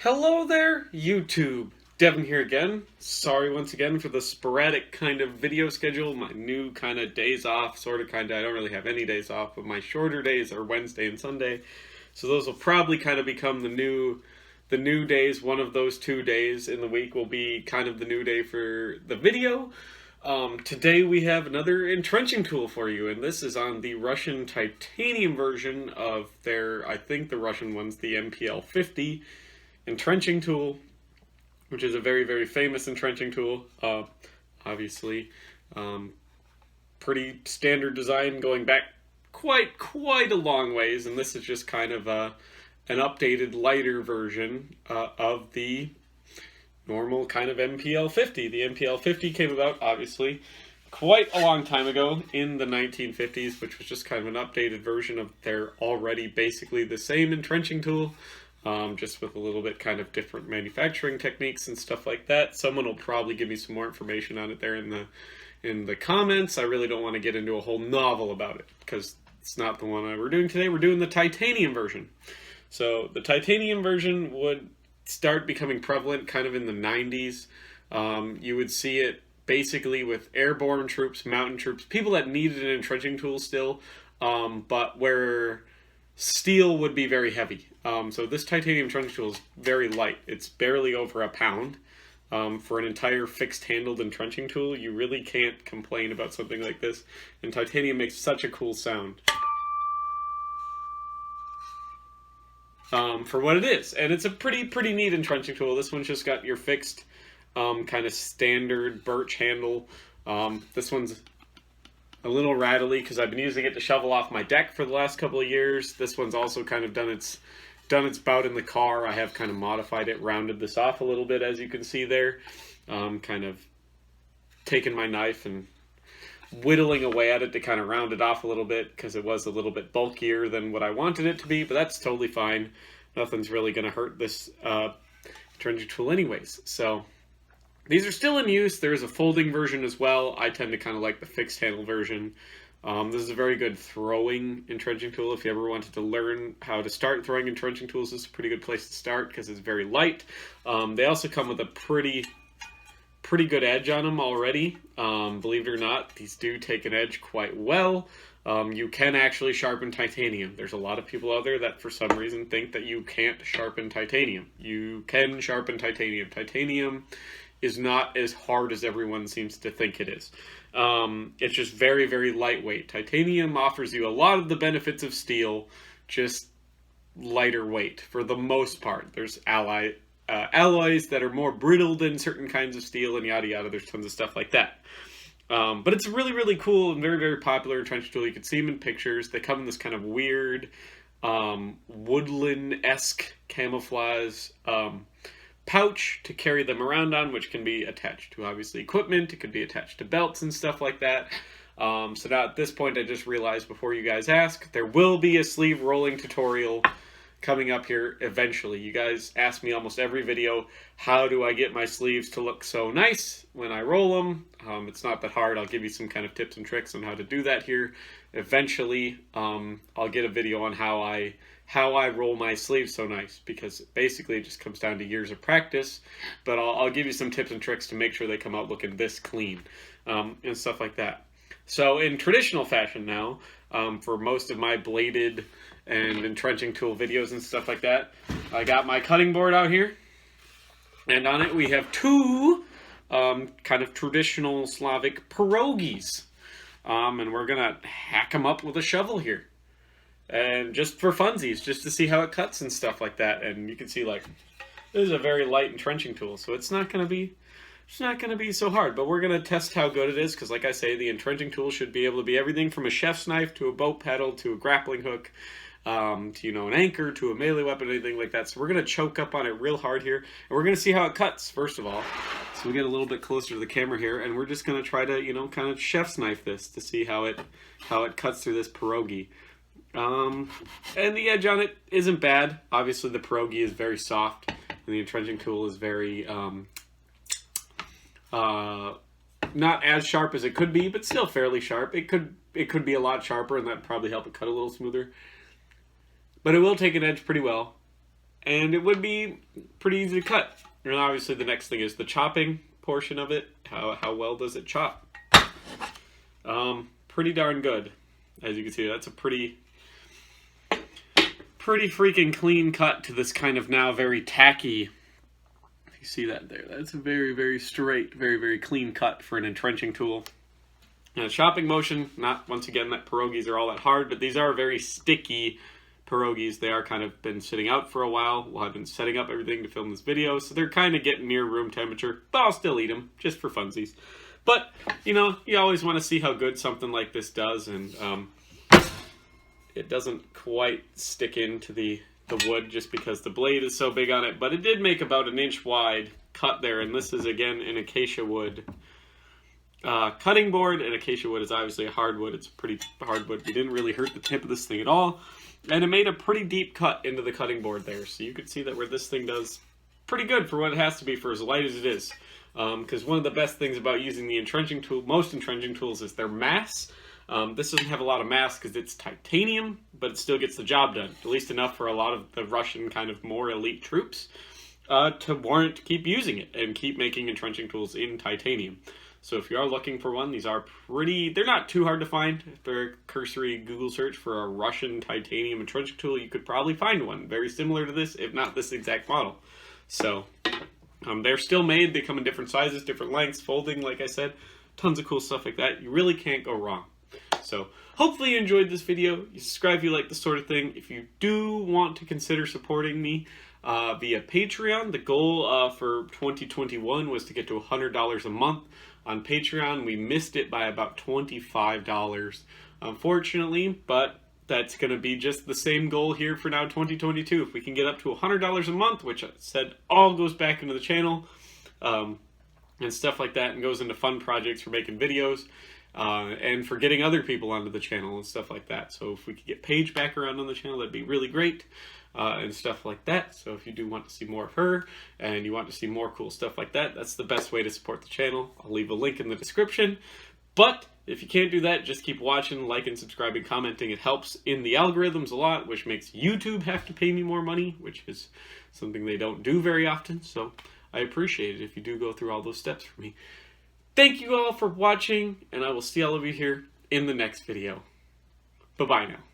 Hello there, YouTube. Devin here again. Sorry once again for the sporadic kind of video schedule. My new kind of days off, I don't really have any days off, but my shorter days are Wednesday and Sunday. So those will probably kind of become the new days. One of those 2 days in the week will be kind of the new day for the video. Today we have another entrenching tool for you, and this is on the Russian titanium version of I think the Russian one's the MPL50 entrenching tool, which is a very, very famous entrenching tool. Obviously, pretty standard design going back quite a long ways, and this is just kind of an updated, lighter version of the normal kind of MPL50. The MPL50 came about, obviously, quite a long time ago in the 1950s, which was just kind of an updated version of their already basically the same entrenching tool, just with a little bit kind of different manufacturing techniques and stuff like that. Someone will probably give me some more information on it there in the comments. I really don't want to get into a whole novel about it because it's not the one we're doing today. We're doing the titanium version. So the titanium version would start becoming prevalent kind of in the 90s. You would see it basically with airborne troops, mountain troops, people that needed an entrenching tool still, but where steel would be very heavy. So this titanium entrenching tool is very light. It's barely over a pound. For an entire fixed-handled entrenching tool, you really can't complain about something like this. And titanium makes such a cool sound for what it is. And it's a pretty neat entrenching tool. This one's just got your fixed kind of standard birch handle. This one's a little rattly because I've been using it to shovel off my deck for the last couple of years. This one's also kind of done its bout in the car. I have kind of modified it, rounded this off a little bit, as you can see there. Kind of taken my knife and whittling away at it to kind of round it off a little bit because it was a little bit bulkier than what I wanted it to be, but that's totally fine. Nothing's really going to hurt this entrenching tool anyways. So these are still in use. There is a folding version as well. I tend to kind of like the fixed handle version. This is a very good throwing entrenching tool. If you ever wanted to learn how to start throwing entrenching tools, this is a pretty good place to start because it's very light. They also come with a pretty good edge on them already. Believe it or not, these do take an edge quite well. You can actually sharpen titanium. There's a lot of people out there that for some reason think that you can't sharpen titanium. You can sharpen titanium. Titanium is not as hard as everyone seems to think it is. It's just very lightweight. Titanium offers you a lot of the benefits of steel, just lighter weight for the most part. There's alloys that are more brittle than certain kinds of steel and yada yada. There's tons of stuff like that. But it's really cool and very popular entrenching tool. You can see them in pictures. They come in this kind of weird woodland-esque camouflage pouch to carry them around on, which can be attached to obviously equipment. It could be attached to belts and stuff like that. So now at this point I just realized before you guys ask, there will be a sleeve rolling tutorial coming up here eventually. You guys ask me almost every video, how do I get my sleeves to look so nice when I roll them? It's not that hard. I'll give you some kind of tips and tricks on how to do that here. Eventually, I'll get a video on how I roll my sleeves so nice, because basically it just comes down to years of practice, but I'll give you some tips and tricks to make sure they come out looking this clean, and stuff like that. So in traditional fashion now, for most of my bladed and entrenching tool videos and stuff like that, I got my cutting board out here, and on it we have two kind of traditional Slavic pierogies, and we're gonna hack them up with a shovel here. And just for funsies, just to see how it cuts and stuff like that. And you can see, like, this is a very light entrenching tool, so it's not going to be so hard. But we're going to test how good it is, because like I say, the entrenching tool should be able to be everything from a chef's knife to a boat paddle to a grappling hook, to, you know, an anchor to a melee weapon, anything like that. So we're going to choke up on it real hard here, and we're going to see how it cuts, first of all. So we get a little bit closer to the camera here, and we're just going to try to, you know, kind of chef's knife this to see how it cuts through this pierogi. And the edge on it isn't bad. Obviously the pierogi is very soft, and the entrenching tool is very not as sharp as it could be, but still fairly sharp. It could be a lot sharper, and that'd probably help it cut a little smoother. But it will take an edge pretty well. and it would be pretty easy to cut. And obviously the next thing is the chopping portion of it. How well does it chop? Pretty darn good. As you can see, that's a pretty freaking clean cut to this kind of now very tacky. You see that there? That's a very, very straight, very, very clean cut for an entrenching tool. Now, chopping motion, not once again that pierogies are all that hard, but these are very sticky pierogies. They are kind of been sitting out for a while. Well, I've been setting up everything to film this video, so they're kind of getting near room temperature, but I'll still eat them just for funsies. But, you know, you always want to see how good something like this does, and it doesn't quite stick into the wood just because the blade is so big on it, but it did make about an inch wide cut there, and this is again an acacia wood cutting board, and acacia wood is obviously a hardwood. It's a pretty hardwood. We didn't really hurt the tip of this thing at all, and it made a pretty deep cut into the cutting board there, so you can see that where this thing does pretty good for what it has to be for as light as it is. Because one of the best things about using the entrenching tool, most entrenching tools, is their mass. This doesn't have a lot of mass because it's titanium, but it still gets the job done, at least enough for a lot of the Russian kind of more elite troops to warrant keep using it and keep making entrenching tools in titanium. So if you are looking for one, these are they're not too hard to find. For a cursory Google search for a Russian titanium entrenching tool, you could probably find one very similar to this, if not this exact model. So they're still made. They come in different sizes, different lengths, folding, like I said. Tons of cool stuff like that. You really can't go wrong. So hopefully you enjoyed this video. You subscribe if you like this sort of thing. If you do want to consider supporting me via Patreon, the goal for 2021 was to get to $100 a month on Patreon. We missed it by about $25, unfortunately, but that's going to be just the same goal here for now 2022. If we can get up to $100 a month, which I said all goes back into the channel and stuff like that, and goes into fun projects for making videos and for getting other people onto the channel and stuff like that. So if we could get Paige back around on the channel, that'd be really great and stuff like that. So if you do want to see more of her and you want to see more cool stuff like that, that's the best way to support the channel. I'll leave a link in the description. But if you can't do that, just keep watching, liking, subscribing, commenting. It helps in the algorithms a lot, which makes YouTube have to pay me more money, which is something they don't do very often. So I appreciate it if you do go through all those steps for me. Thank you all for watching, and I will see all of you here in the next video. Bye-bye now.